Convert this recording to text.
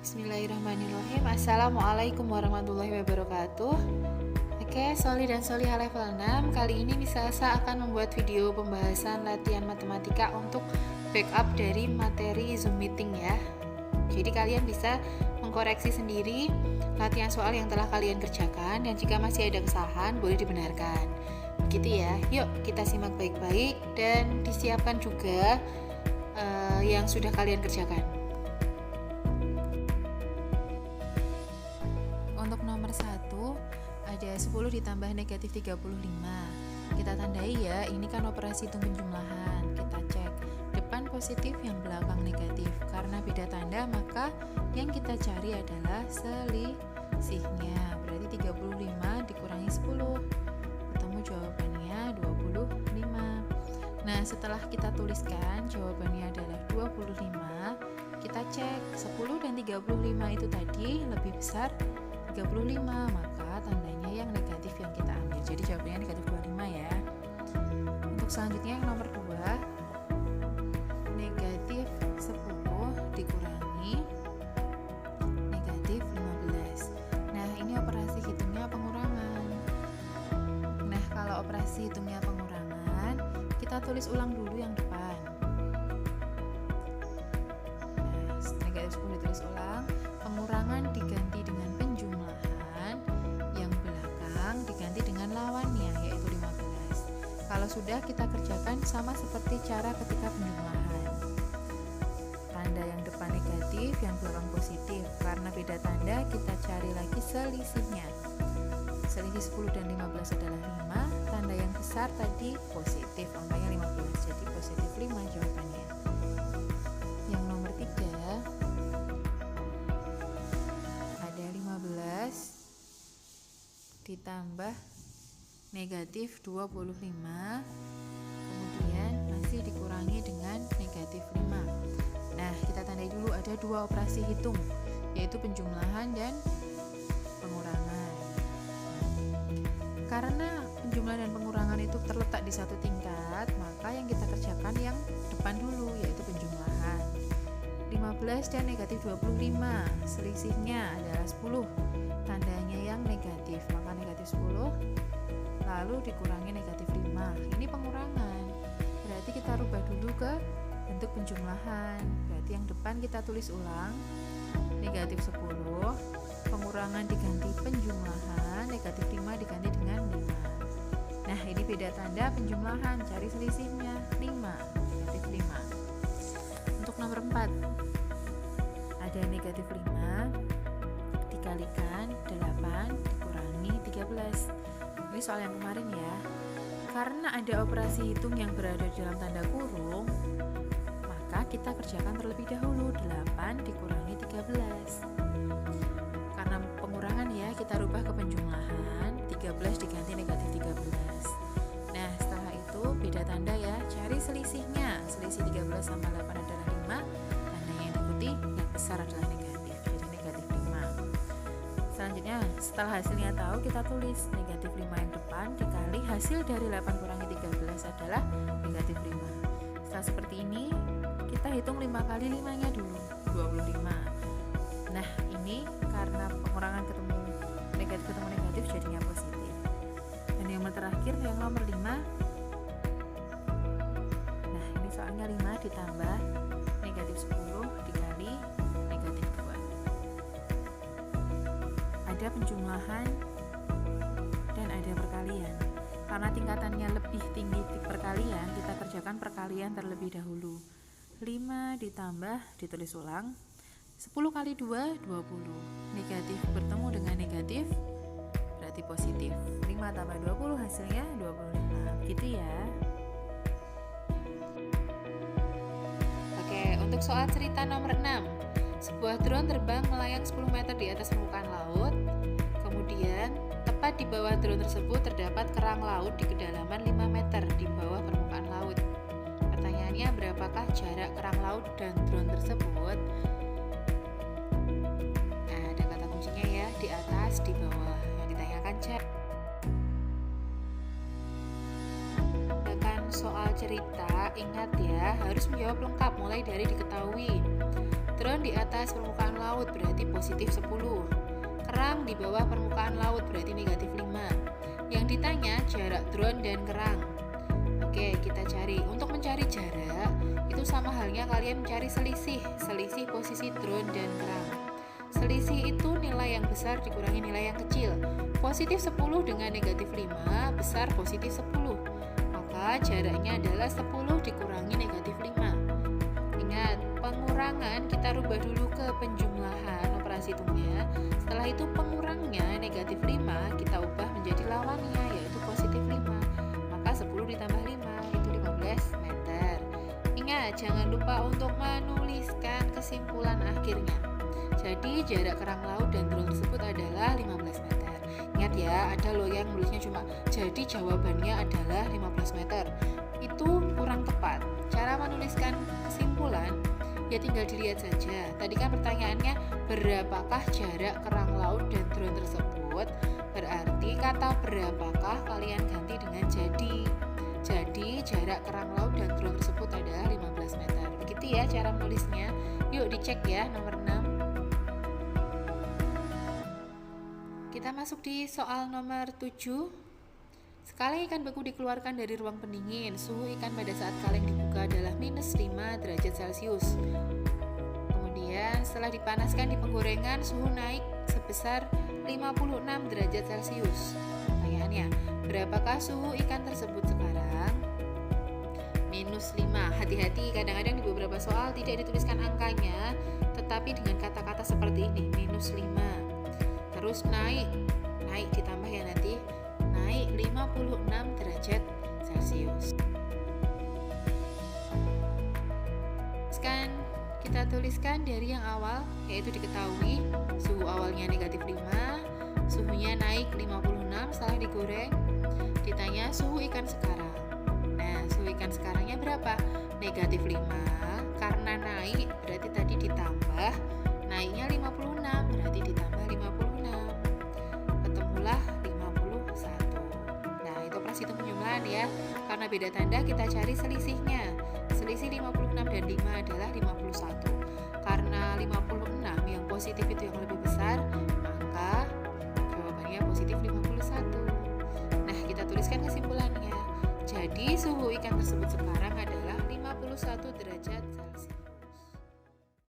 Bismillahirrahmanirrahim. Assalamualaikum warahmatullahi wabarakatuh. Oke, Soli dan Soliha level 6. Kali ini Misasa akan membuat video pembahasan latihan matematika untuk backup dari materi Zoom meeting ya. Jadi kalian bisa mengkoreksi sendiri latihan soal yang telah kalian kerjakan, dan jika masih ada kesalahan boleh dibenarkan. Begitu ya. Yuk kita simak baik-baik dan disiapkan juga yang sudah kalian kerjakan. Untuk nomor 1 ada 10 ditambah negatif 35. Kita tandai ya, ini kan operasi hitung penjumlahan. Kita cek depan positif, yang belakang negatif. Karena beda tanda, maka yang kita cari adalah selisihnya. Berarti 35 dikurangi 10, ketemu jawabannya 25. Nah, setelah kita tuliskan jawabannya adalah 25, kita cek 10 dan 35 itu tadi lebih besar 35, maka tandanya yang negatif yang kita ambil. Jadi jawabannya negatif 25 ya. Untuk selanjutnya yang nomor 2, negatif 10 dikurangi negatif 15. Nah, ini operasi hitungnya pengurangan. Nah, kalau operasi hitungnya pengurangan, kita tulis ulang dulu yang depan. Nah, negatif 10 ditulis ulang, pengurangan diganti dengan penjumlahan, yang belakang diganti dengan lawannya yaitu 15. Kalau sudah, kita kerjakan sama seperti cara ketika penjumlahan. Tanda yang depan negatif, yang belakang positif. Karena beda tanda, kita cari lagi selisihnya. Selisih 10 dan 15 adalah 5. Tanda yang besar tadi positif, angkanya 15, jadi positif 5 jawabannya. Yang nomor 3 ada 15 ditambah negatif 25, kemudian masih dikurangi dengan negatif 5. Nah, kita tandai dulu ada dua operasi hitung, yaitu penjumlahan dan pengurangan. Karena penjumlahan dan pengurangan itu terletak di satu tingkat, maka yang kita kerjakan yang depan dulu, yaitu penjumlahan. 15 dan negatif 25, selisihnya adalah 10. Tandanya yang negatif, maka negatif 10 lalu dikurangi negatif 5. Ini pengurangan. Berarti kita rubah dulu ke bentuk penjumlahan. Berarti yang depan kita tulis ulang, negatif 10, pengurangan diganti penjumlahan, negatif 5 diganti dengan 5. Nah, ini beda tanda penjumlahan, cari selisihnya 5, negatif 5. Untuk nomor 4 ada negatif 5 dikalikan 8 dikurangi 13. Ini soal yang kemarin ya. Karena ada operasi hitung yang berada di dalam tanda kurung, maka kita kerjakan terlebih dahulu 8 dikurangi 13. Karena pengurangan ya, kita rubah ke penjumlahan, 13 diganti negatif 13. Nah, setelah itu beda tanda ya, cari selisihnya. Selisih 13 sama 8 adalah 5. Tanda yang diikuti yang besar adalah negatif, jadi negatif 5. Selanjutnya, setelah hasilnya tahu, kita tulis negatif 5 yang depan dikali hasil dari 8 kurangi 13 adalah negatif 5. Setelah seperti ini, kita hitung 5 kali 5-nya dulu, 25. Nah, ini karena pengurangan ketemu negatif jadinya positif. Dan yang terakhir, yang nomor 5. Nah, ini soalnya 5 ditambah negatif 10 dikali negatif 2. Ada penjumlahan dan ada perkalian. Karena tingkatannya lebih tinggi perkalian, kita kerjakan perkalian terlebih dahulu. 5 ditambah, ditulis ulang, 10 kali 2, 20. Negatif bertemu dengan negatif, berarti positif. 5 tambah 20 hasilnya 25. Gitu ya. Oke, untuk soal cerita nomor 6. Sebuah drone terbang melayang 10 meter di atas permukaan laut. Kemudian, tepat di bawah drone tersebut terdapat kerang laut di kedalaman 5 meter di bawah permukaan laut. Pertanyaannya, berapakah jarak kerang laut dan drone tersebut? Nah, ada kata kuncinya ya, di atas, di bawah. Yang ditanyakan cek. Soal cerita, ingat ya, harus menjawab lengkap mulai dari diketahui. Drone di atas permukaan laut berarti positif 10. Kerang di bawah permukaan laut berarti negatif 5. Yang ditanya jarak drone dan kerang. Oke, kita cari. Untuk mencari jarak, itu sama halnya kalian mencari selisih posisi drone dan kerang. Selisih itu nilai yang besar dikurangi nilai yang kecil. Positif 10 dengan negatif 5, besar positif 10. Maka jaraknya adalah 10 dikurangi negatif 5. Ingat, pengurangan kita rubah dulu ke penjumlahan operasi hitungnya. Setelah itu pengurangnya negatif 5 kita ubah menjadi lawannya yaitu positif 5. Maka 10 ditambah 5 itu 15 meter. Ingat, jangan lupa untuk menuliskan kesimpulan akhirnya. Jadi jarak kerang laut dan drone tersebut adalah 15 meter. Ingat ya, ada loh yang nulisnya cuma jadi jawabannya adalah 15 meter. Itu kurang tepat. Cara menuliskan kesimpulan ya tinggal dilihat saja. Tadi kan pertanyaannya berapakah jarak kerang laut dan drone tersebut? Berarti kata berapakah kalian ganti dengan jadi. Jadi jarak kerang laut dan drone tersebut adalah 15 meter. Begitu ya cara menulisnya. Yuk dicek ya nomor 6. Kita masuk di soal nomor 7. Sekali ikan beku dikeluarkan dari ruang pendingin, suhu ikan pada saat kaleng dibuka adalah minus 5 derajat Celcius. Kemudian setelah dipanaskan di penggorengan, suhu naik sebesar 56 derajat Celcius. Pertanyaannya, berapakah suhu ikan tersebut sekarang? Minus 5. Hati-hati, kadang-kadang di beberapa soal tidak dituliskan angkanya, tetapi dengan kata-kata seperti ini, minus 5. Terus naik ditambah ya nanti, naik 56 derajat Celcius. Sekarang kita tuliskan dari yang awal, yaitu diketahui suhu awalnya negatif 5, suhunya naik 56 setelah digoreng. Ditanya suhu ikan sekarang. Nah, suhu ikan sekarangnya berapa? Negatif 5, karena naik berarti tadi ditambah, naiknya 56 berarti ditambah 56. Ketemulah 51. Nah, itu operasi hitung penjumlahan ya. Karena beda tanda kita cari selisihnya. Selisih 56 dan 5 adalah 51. Karena 56 yang positif itu yang lebih besar, maka jawabannya positif 51. Nah, kita tuliskan kesimpulannya. Jadi suhu ikan tersebut sekarang adalah 51 derajat Celcius.